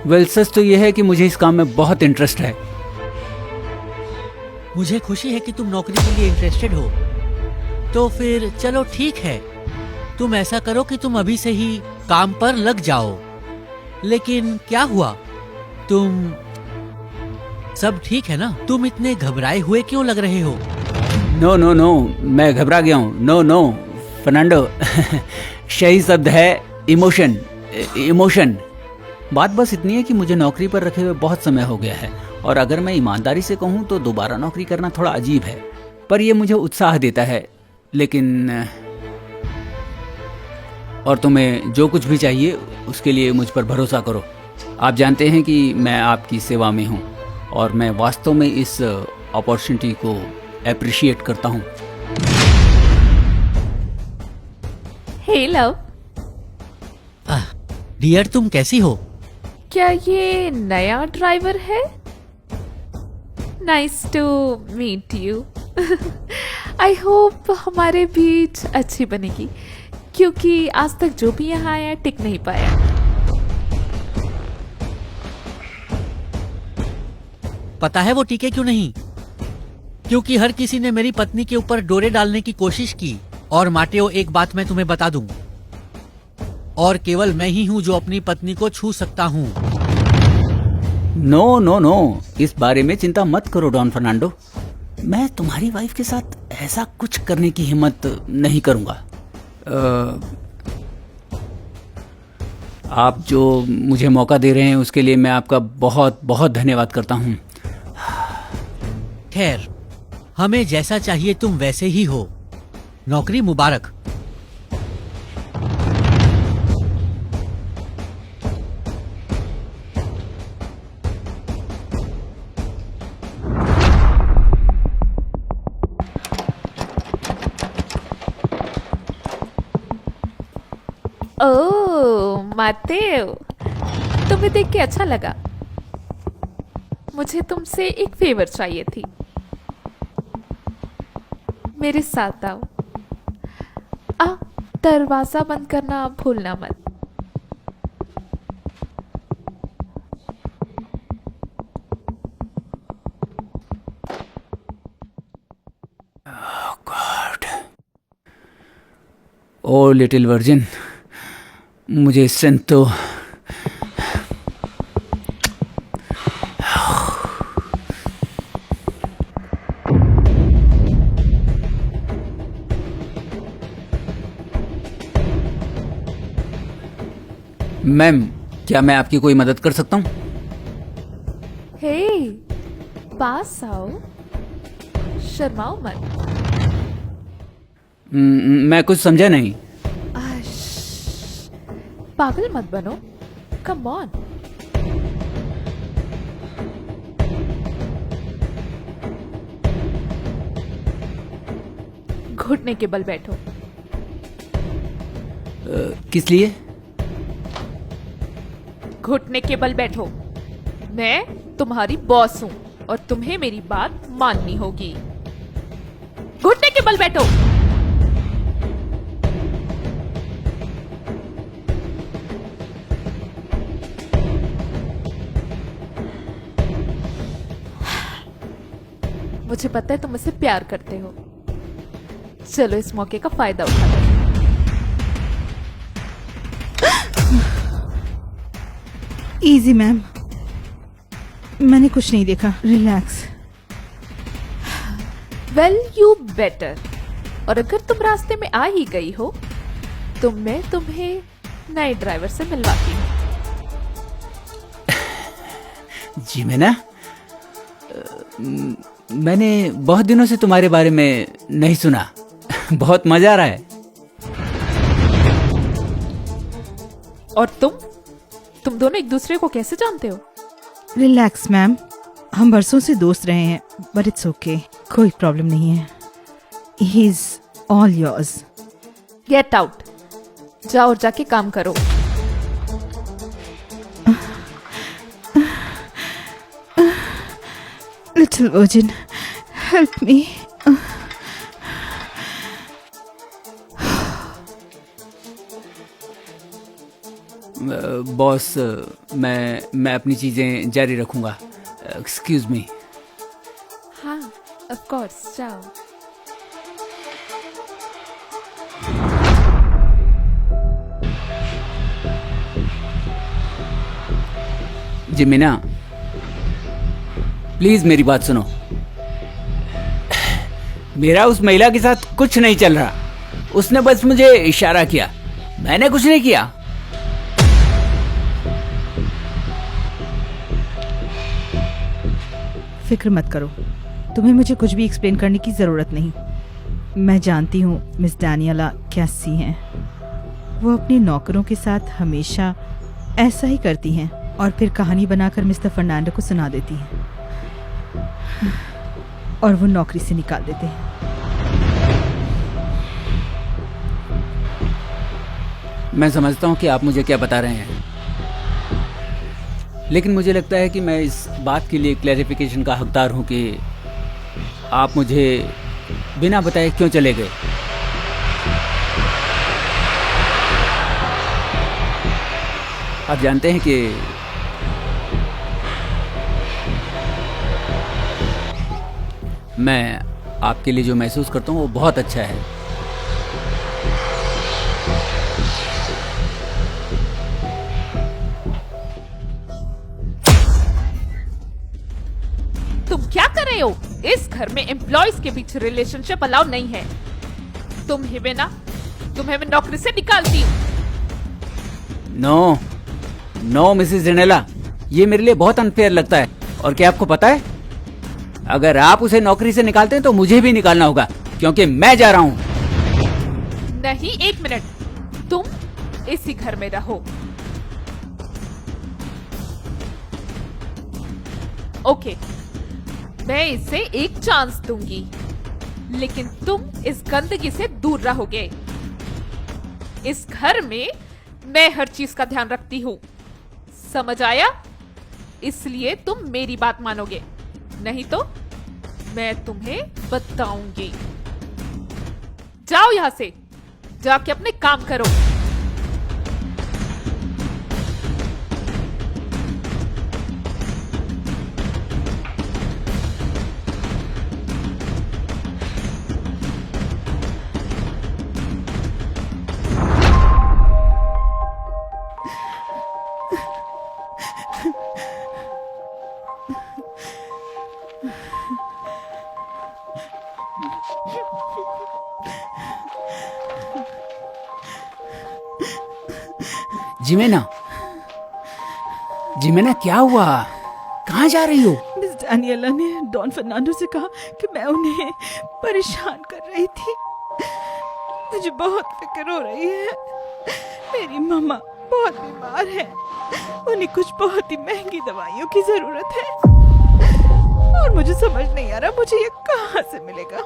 Well, सच तो यह है कि मुझे इस काम में बहुत इंटरेस्ट है। मुझे खुशी है कि तुम नौकरी के लिए इंटरेस्टेड हो। तो फिर चलो ठीक है, तुम ऐसा करो कि तुम अभी से ही काम पर लग जाओ। लेकिन क्या हुआ, तुम सब ठीक है ना? तुम इतने घबराए हुए क्यों लग रहे हो? नो नो नो, मैं घबरा गया हूँ। नो नो फर्नांडो, सही शब्द है इमोशन। इमोशन। बात बस इतनी है कि मुझे नौकरी पर रखे हुए बहुत समय हो गया है, और अगर मैं ईमानदारी से कहूँ तो दोबारा नौकरी करना थोड़ा अजीब है, पर यह मुझे उत्साह देता है। लेकिन और तुम्हें जो कुछ भी चाहिए उसके लिए मुझ पर भरोसा करो। आप जानते हैं कि मैं आपकी सेवा में हूँ, और मैं वास्तव में इस अपॉर्चुनिटी को अप्रिशिएट करता हूँ। हे लव, डियर, तुम कैसी हो? क्या ये नया ड्राइवर है? Nice to meet you. I hope हमारे बीच अच्छी बनेगी, क्योंकि आज तक जो भी यहाँ आया टिक नहीं पाया। पता है वो टीके क्यों नहीं? क्योंकि हर किसी ने मेरी पत्नी के ऊपर डोरे डालने की कोशिश की। और माटेओ, एक बात मैं तुम्हें बता दूं, और केवल मैं ही हूं जो अपनी पत्नी को छू सकता हूं। नो नो नो, इस बारे में चिंता मत करो डॉन फर्नांडो। मैं तुम्हारी वाइफ के साथ ऐसा कुछ करने की हिम्मत नहीं करूंगा। आप जो मुझे मौका दे रहे हैं उसके लिए मैं आपका बहुत बहुत धन्यवाद करता हूं। खैर, हमें जैसा चाहिए तुम वैसे ही हो। नौकरी मुबारक। ओह मातेव, तुम्हें देख के अच्छा लगा। मुझे तुमसे एक फेवर चाहिए थी। मेरे साथ आओ। दरवाजा बंद करना भूलना मत। ओ लिटिल वर्जिन, मुझे स्ट्रेंथ तो मैम, क्या मैं आपकी कोई मदद कर सकता हूँ? हे, पास आओ, शर्माओ मत। मैं कुछ समझा नहीं। पागल मत बनो, कम ऑन। घुटने के बल बैठो। किस लिए? घुटने के बल बैठो। मैं तुम्हारी बॉस हूं और तुम्हें मेरी बात माननी होगी। घुटने के बल बैठो। मुझे पता है तुम मुझसे प्यार करते हो। चलो इस मौके का फायदा उठा लो। इजी मैम, मैंने कुछ नहीं देखा, रिलैक्स। Well you better. और अगर तुम रास्ते में आ ही गई हो तो मैं तुम्हें नए ड्राइवर से मिलवाती हूँ। जी मैना, मैंने बहुत दिनों से तुम्हारे बारे में नहीं सुना। बहुत मजा आ रहा है। और तुम दोनों एक दूसरे को कैसे जानते हो? रिलैक्स मैम, हम बरसों से दोस्त रहे हैं, बट इट्स ओके, कोई प्रॉब्लम नहीं है। He is all yours. Get out. जाओ और जाके काम करो। Little virgin, help me. Boss, मैं अपनी चीज़ें जारी रखूँगा। Excuse me. हाँ, ऑफ कोर्स, जाओ। जिमिना, प्लीज मेरी बात सुनो। मेरा उस महिला के साथ कुछ नहीं चल रहा। उसने बस मुझे इशारा किया, मैंने कुछ नहीं किया। फिक्र मत करो, तुम्हें मुझे कुछ भी एक्सप्लेन करने की ज़रूरत नहीं। मैं जानती हूँ मिस डैनियला कैसी हैं। वो अपने नौकरों के साथ हमेशा ऐसा ही करती हैं और फिर कहानी बनाकर मिस्टर फर्नांडो को सुना देती हैं और वो नौकरी से निकाल देते हैं। मैं समझता हूँ कि आप मुझे क्या बता रहे हैं, लेकिन मुझे लगता है कि मैं इस बात के लिए क्लैरिफिकेशन का हकदार हूँ कि आप मुझे बिना बताए क्यों चले गए। आप जानते हैं कि मैं आपके लिए जो महसूस करता हूँ वो बहुत अच्छा है। तुम क्या कर रहे हो? इस घर में एम्प्लॉयज के बीच रिलेशनशिप अलाउ नहीं है। तुम्हें मैं नौकरी से निकालती हूँ। नो नो मिसेस डेनेला, ये मेरे लिए बहुत अनफेयर लगता है। और क्या आपको पता है, अगर आप उसे नौकरी से निकालते हैं तो मुझे भी निकालना होगा, क्योंकि मैं जा रहा हूं। नहीं, एक मिनट, तुम इसी घर में रहो। ओके, मैं इसे एक चांस दूंगी, लेकिन तुम इस गंदगी से दूर रहोगे। इस घर में मैं हर चीज का ध्यान रखती हूँ, समझ आया? इसलिए तुम मेरी बात मानोगे, नहीं तो मैं तुम्हें बताऊंगी। जाओ यहां से, जाके अपने काम करो। जिमेना क्या हुआ? कहाँ जा रही हो? मिस डैनियला ने डॉन फर्नांडो से कहा कि मैं उन्हें परेशान कर रही थी। मुझे बहुत फिक्र हो रही है। मेरी मम्मा बहुत बीमार है, उन्हें कुछ बहुत ही महंगी दवाइयों की जरूरत है और मुझे समझ नहीं आ रहा मुझे ये कहाँ से मिलेगा।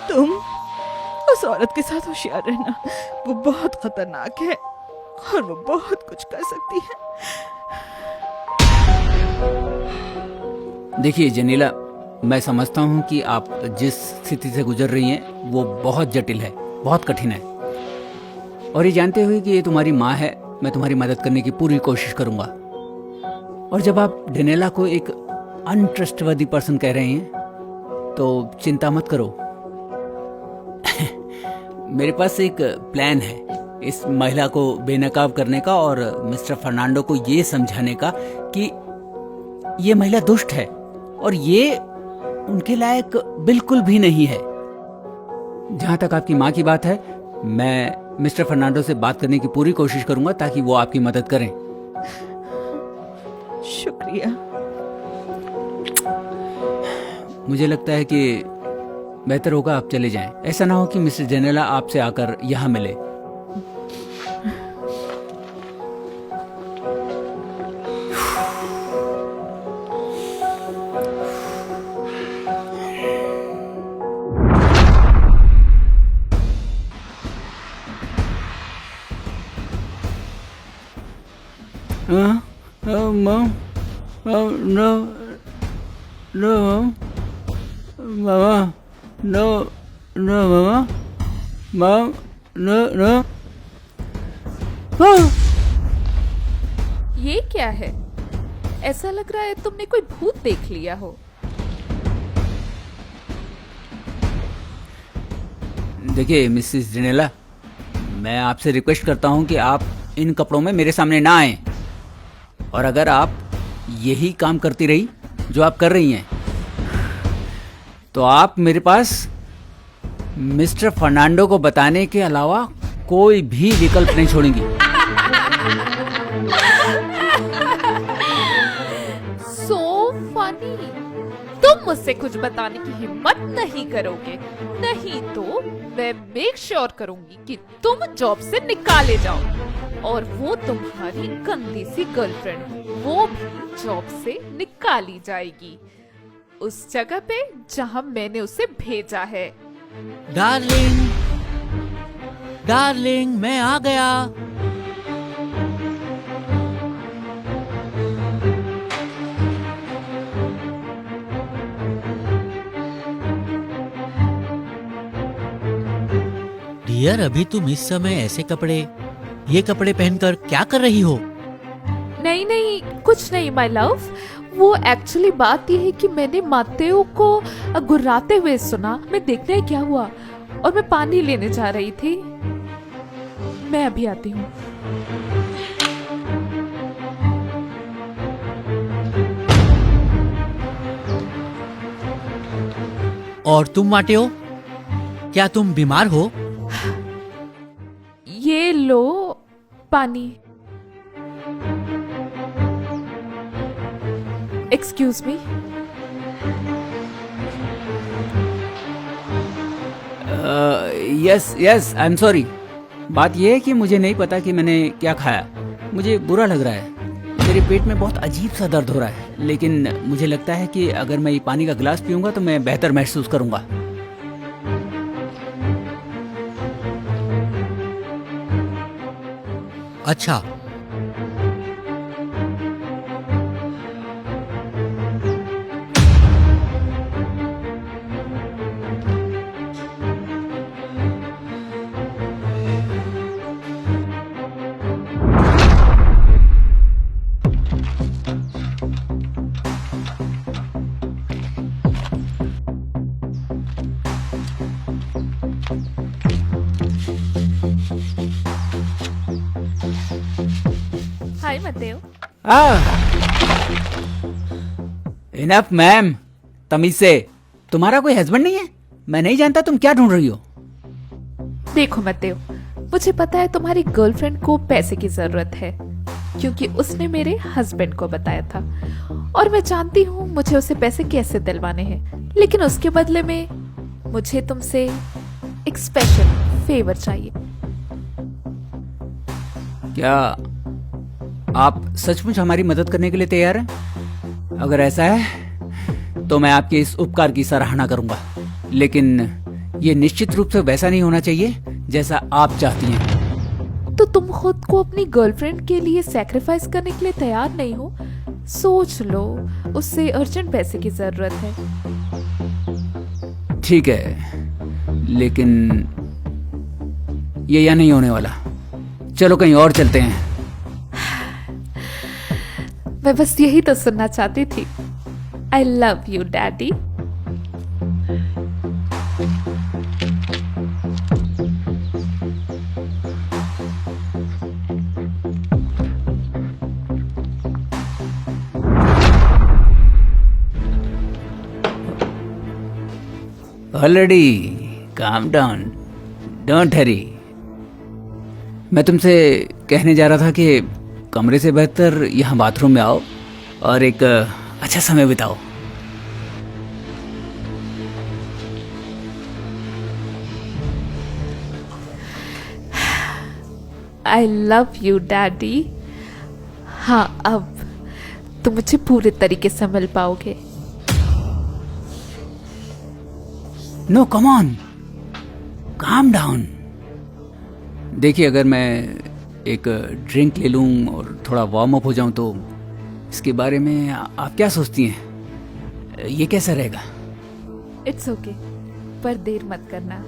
तुम उस औरत के साथ होशियार रहना, वो बहुत खतरनाक है और वो बहुत कुछ कर सकती है। देखिए जनीला, मैं समझता हूँ कि आप जिस स्थिति से गुजर रही हैं वो बहुत जटिल है, बहुत कठिन है। और ये जानते हुए कि ये तुम्हारी माँ है, मैं तुम्हारी मदद करने की पूरी कोशिश करूँगा। और जब आप डेनेला को एक अनट्रस्टवर्दी पर्सन कह रहे हैं तो चिंता मत करो। मेरे पास एक प्लान है इस महिला को बेनकाब करने का और मिस्टर फर्नांडो को ये समझाने का कि ये महिला दुष्ट है और ये उनके लायक बिल्कुल भी नहीं है। जहां तक आपकी माँ की बात है, मैं मिस्टर फर्नांडो से बात करने की पूरी कोशिश करूंगा ताकि वो आपकी मदद करें। शुक्रिया। मुझे लगता है कि बेहतर होगा आप चले जाएं। ऐसा ना हो कि मिसेस डेनेला आपसे आकर यहाँ मिले। Mom, no, Mama, no, Mama, Mom, no. ये क्या है? ऐसा लग रहा है तुमने कोई भूत देख लिया हो। देखिए मिसेस डिनेला, मैं आपसे रिक्वेस्ट करता हूं कि आप इन कपड़ों में मेरे सामने ना आएं। और अगर आप यही काम करती रही जो आप कर रही हैं, तो आप मेरे पास मिस्टर फर्नांडो को बताने के अलावा कोई भी विकल्प नहीं छोड़ेंगी। So funny. तुम मुझसे कुछ बताने की हिम्मत नहीं करोगे, नहीं तो मैं मेक श्योर करूंगी कि तुम जॉब से निकाले जाओ। और वो तुम्हारी गंदी सी गर्लफ्रेंड, वो भी जॉब से निकाली जाएगी, उस जगह पे जहां मैंने उसे भेजा है। डार्लिंग, डार्लिंग, मैं आ गया। डियर, अभी तुम इस समय ऐसे कपड़े, ये कपड़े पहनकर क्या कर रही हो? नहीं नहीं, कुछ नहीं माय लव। वो एक्चुअली बात यह है कि मैंने मातेओ को गुर्राते हुए सुना। मैं देखने क्या हुआ और मैं पानी लेने जा रही थी। मैं अभी आती हूँ। और तुम माटेओ, क्या तुम बीमार हो? ये लो पानी। Excuse me. Yes yes, I am sorry. बात यह है कि मुझे नहीं पता कि मैंने क्या खाया। मुझे बुरा लग रहा है, मेरे पेट में बहुत अजीब सा दर्द हो रहा है, लेकिन मुझे लगता है कि अगर मैं ये पानी का गिलास पीऊंगा तो मैं बेहतर महसूस करूंगा। अच्छा, हाय मतेओ। इनफ मैम, तमीज से। तुम्हारा कोई हस्बैंड नहीं है? मैं नहीं जानता तुम क्या ढूंढ रही हो। देखो मतेओ, मुझे पता है तुम्हारी गर्लफ्रेंड को पैसे की जरूरत है, क्योंकि उसने मेरे हस्बैंड को बताया था। और मैं जानती हूँ मुझे उसे पैसे कैसे दिलवाने हैं, लेकिन उसके बदले में मुझे तुमसे एक स्पेशल फेवर चाहिए। क्या आप सचमुच हमारी मदद करने के लिए तैयार हैं? अगर ऐसा है तो मैं आपके इस उपकार की सराहना करूंगा, लेकिन ये निश्चित रूप से वैसा नहीं होना चाहिए जैसा आप चाहती हैं। तो तुम खुद को अपनी गर्लफ्रेंड के लिए सैक्रिफाइस करने के लिए तैयार नहीं हो? सोच लो, उससे अर्जेंट पैसे की जरूरत है। ठीक है, लेकिन ये यहाँ नहीं होने वाला। चलो कहीं और चलते हैं। मैं बस यही तो सुनना चाहती थी। आई love you daddy. Already calm down, don't हरी। मैं तुमसे कहने जा रहा था कि कमरे से बेहतर यहाँ बाथरूम में आओ और एक अच्छा समय बिताओ। I love you daddy. हाँ, अब तुम मुझे पूरे तरीके से मिल पाओगे। No come on, calm down. देखिए, अगर मैं एक ड्रिंक ले लूं और थोड़ा वार्म अप हो जाऊं तो इसके बारे में आप क्या सोचती हैं? ये कैसा रहेगा? इट्स ओके, पर देर मत करना।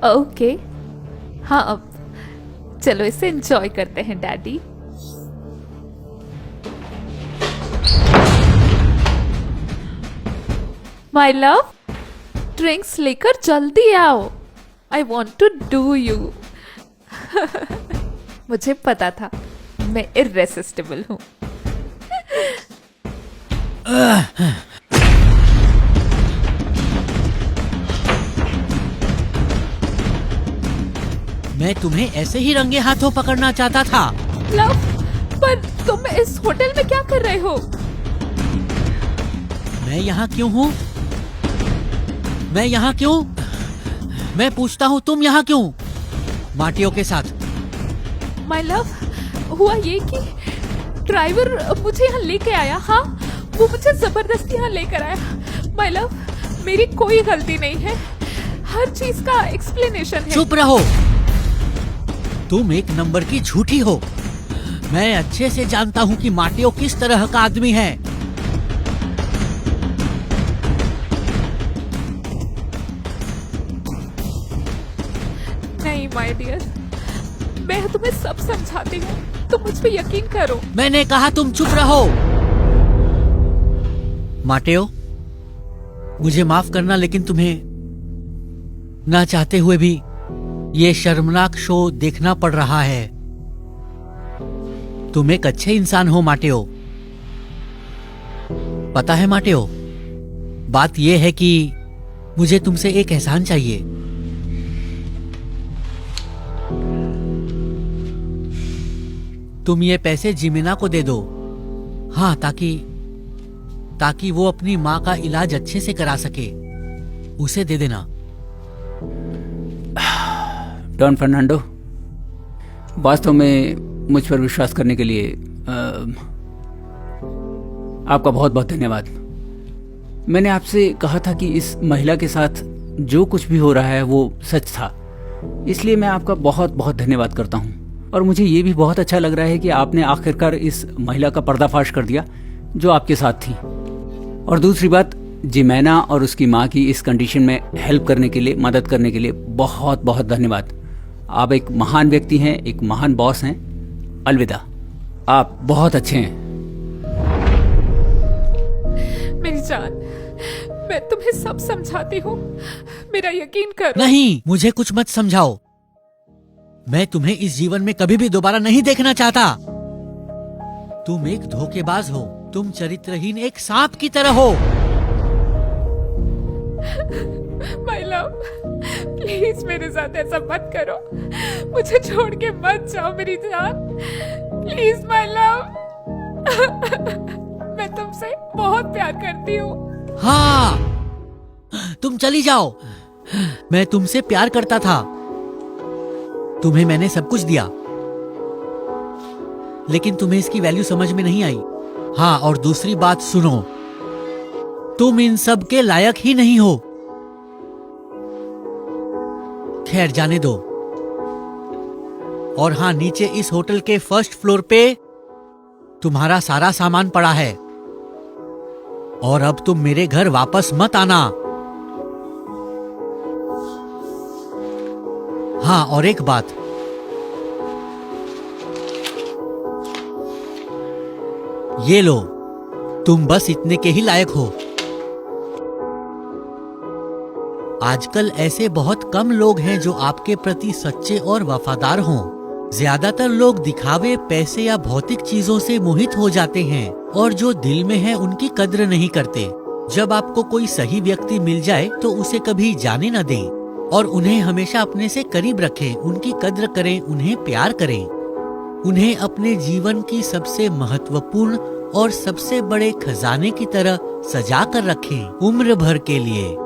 ओके, हाँ अब चलो इसे एंजॉय करते हैं डैडी। माय लव, ड्रिंक्स लेकर जल्दी आओ। I want to do you. मुझे पता था मैं इर्रेसिस्टिबल हूँ। मैं तुम्हें ऐसे ही रंगे हाथों पकड़ना चाहता था। लव, पर तुम इस होटल में क्या कर रहे हो? मैं यहाँ क्यों हूँ? मैं यहाँ क्यों? मैं पूछता हूँ, तुम यहाँ क्यों? माटियों के साथ। माय लव, हुआ ये कि ड्राइवर मुझे यहाँ लेके आया। हाँ, वो मुझे जबरदस्ती यहाँ लेकर आया। माय लव, मेरी कोई गलती नहीं है। हर चीज का एक्सप्लेनेशन है। चुप रहो, तुम एक नंबर की झूठी हो। मैं अच्छे से जानता हूँ कि माटियो किस तरह का आदमी है। नहीं माय डियर, मैं तुम्हें सब समझाती हूँ, तुम मुझ पे यकीन करो। मैंने कहा तुम चुप रहो। माटेओ, मुझे माफ करना, लेकिन तुम्हें ना चाहते हुए भी ये शर्मनाक शो देखना पड़ रहा है। तुम एक अच्छे इंसान हो माटेओ। पता है माटेओ, बात यह है कि मुझे तुमसे एक एहसान चाहिए। तुम ये पैसे जिमिना को दे दो। हाँ, ताकि वो अपनी माँ का इलाज अच्छे से करा सके। उसे दे देना। डॉन फर्नांडो, वास्तव में मुझ पर विश्वास करने के लिए आपका बहुत बहुत धन्यवाद। मैंने आपसे कहा था कि इस महिला के साथ जो कुछ भी हो रहा है वो सच था, इसलिए मैं आपका बहुत बहुत धन्यवाद करता हूँ। और मुझे ये भी बहुत अच्छा लग रहा है कि आपने आखिरकार इस महिला का पर्दाफाश कर दिया जो आपके साथ थी। और दूसरी बात, जिमैना और उसकी माँ की इस कंडीशन में हेल्प करने के लिए, मदद करने के लिए बहुत बहुत धन्यवाद। आप एक महान व्यक्ति हैं, एक महान बॉस हैं। अलविदा, आप बहुत अच्छे हैं। मेरी जान, मैं तुम्हें सब समझाती हूँ, मेरा यकीन करो। नहीं, मुझे कुछ मत समझाओ। मैं तुम्हें इस जीवन में कभी भी दोबारा नहीं देखना चाहता। तुम एक धोखेबाज हो। तुम चरित्रहीन एक सांप की तरह हो। माय लव, प्लीज मेरे साथ ऐसा मत करो। मुझे छोड़ के मत जाओ मेरी जान, प्लीज माय लव। मैं तुमसे बहुत प्यार करती हूँ। हाँ, तुम चली जाओ। मैं तुमसे प्यार करता था। तुम्हें मैंने सब कुछ दिया, लेकिन तुम्हें इसकी वैल्यू समझ में नहीं आई। हाँ, और दूसरी बात सुनो, तुम इन सब के लायक ही नहीं हो। खैर, जाने दो। और हाँ, नीचे इस होटल के फर्स्ट फ्लोर पे तुम्हारा सारा सामान पड़ा है। और अब तुम मेरे घर वापस मत आना। हाँ, और एक बात, ये लो, तुम बस इतने के ही लायक हो। आजकल ऐसे बहुत कम लोग हैं जो आपके प्रति सच्चे और वफादार हों। ज्यादातर लोग दिखावे, पैसे या भौतिक चीजों से मोहित हो जाते हैं और जो दिल में है उनकी कद्र नहीं करते। जब आपको कोई सही व्यक्ति मिल जाए तो उसे कभी जाने न दें और उन्हें हमेशा अपने से करीब रखें, उनकी कद्र करें, उन्हें प्यार करें, उन्हें अपने जीवन की सबसे महत्वपूर्ण और सबसे बड़े खजाने की तरह सजा कर रखें, उम्र भर के लिए।